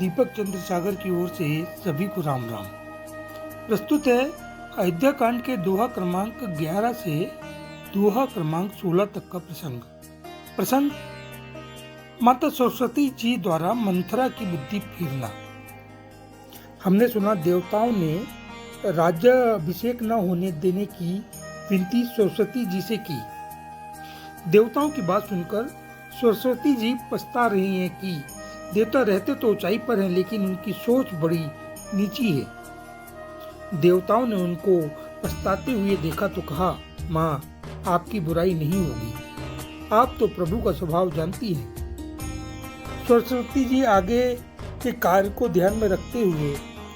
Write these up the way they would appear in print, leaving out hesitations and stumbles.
दीपक चंद्र सागर की ओर से सभी को राम राम। प्रस्तुत है अयोध्या कांड के दोहा क्रमांक 11 से दोहा क्रमांक 16 तक का प्रसंग माता सरस्वती जी द्वारा मंथरा की बुद्धि फेरना। हमने सुना देवताओं ने राज्याभिषेक न होने देने की विनती सरस्वती जी से की। देवताओं की बात सुनकर सरस्वती जी पछता रही हैं कि देवता रहते तो ऊंचाई पर हैं, लेकिन उनकी सोच बड़ी नीची है। देवताओं ने उनको पछताते हुए देखा तो कहा, माँ आपकी बुराई नहीं होगी, आप तो प्रभु का स्वभाव जानती हैं। सरस्वती जी आगे के कार्य को ध्यान में रखते हुए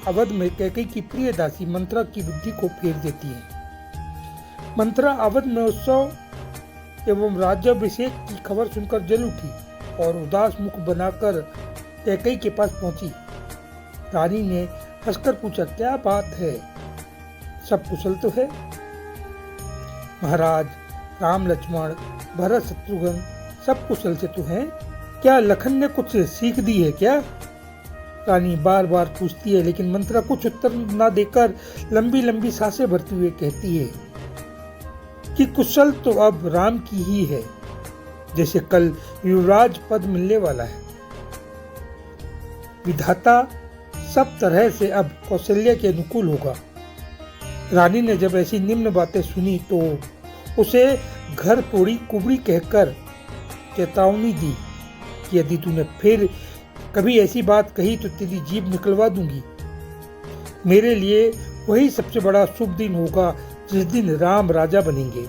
अवध में कैकेयी की प्रिय दासी मंथरा की बुद्धि को फेर देती है। मंथरा अवध में उत्सव एवं राज्याभिषेक की खबर सुनकर जल उठी और उदास मुख बनाकर कैकेयी के पास पहुंची। रानी ने हंसकर पूछा, क्या बात है, सब कुशल तो है? महाराज, राम लक्ष्मण भरत शत्रुघ्न सब कुशल से तो हैं। क्या लखन ने कुछ सीख दी है क्या? रानी बार बार पूछती है, लेकिन मंथरा कुछ उत्तर न देकर लंबी लंबी सांसें भरते हुए कहती है कि कुशल तो अब राम की ही है, जैसे कल युवराज पद मिलने वाला है। विधाता सब तरह से अब कौशल्या के अनुकूल होगा। रानी ने जब ऐसी निम्न बातें सुनी तो उसे घर तोड़ी कुबड़ी कहकर चेतावनी दी कि यदि तूने फिर कभी ऐसी बात कही तो तेरी जीभ निकलवा दूंगी। मेरे लिए वही सबसे बड़ा शुभ दिन होगा जिस दिन राम राजा बनेंगे।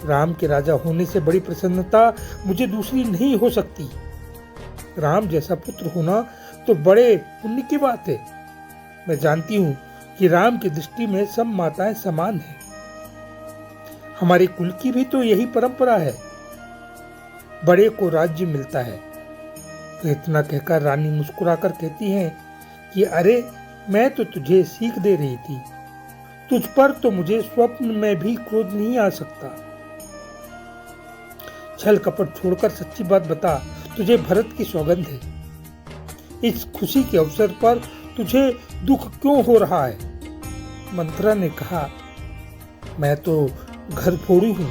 राम के राजा होने से बड़ी प्रसन्नता मुझे दूसरी नहीं हो सकती। राम जैसा पुत्र होना तो बड़े पुण्य की बात है। मैं जानती हूँ कि राम की दृष्टि में सब माताएं समान हैं। हमारे कुल की भी तो यही परंपरा है, बड़े को राज्य मिलता है। तो इतना कहकर रानी मुस्कुराकर कहती हैं कि अरे मैं तो तुझे सीख दे रही थी, तुझ पर तो मुझे स्वप्न में भी क्रोध नहीं आ सकता। छल कपट छोड़कर सच्ची बात बता, तुझे भरत की सौगंध है। इस खुशी के अवसर पर तुझे दुख क्यों हो रहा है? मंथरा ने कहा, मैं तो घर फोड़ी हूँ,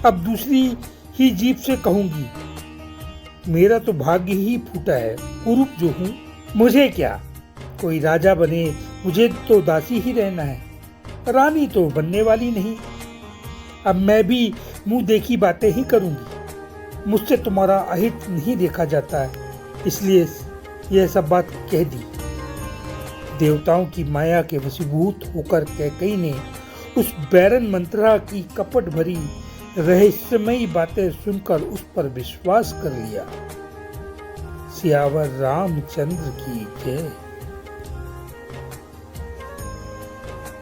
अब दूसरी ही जीभ से कहूंगी, मेरा तो भाग्य ही फूटा है। कुरूप जो हूँ, मुझे क्या, कोई राजा बने, मुझे तो दासी ही रहना है, रानी तो बनने वाली नहीं। अब मैं भी मुंह देखी बातें ही करूंगी। मुझसे तुम्हारा अहित नहीं देखा जाता है, इसलिए यह सब बात कह दी। देवताओं की माया के वशीभूत होकर कैकेयी ने उस बैरन मंथरा की कपट भरी रहस्यमयी बातें सुनकर उस पर विश्वास कर लिया। सियावर रामचंद्र की जय।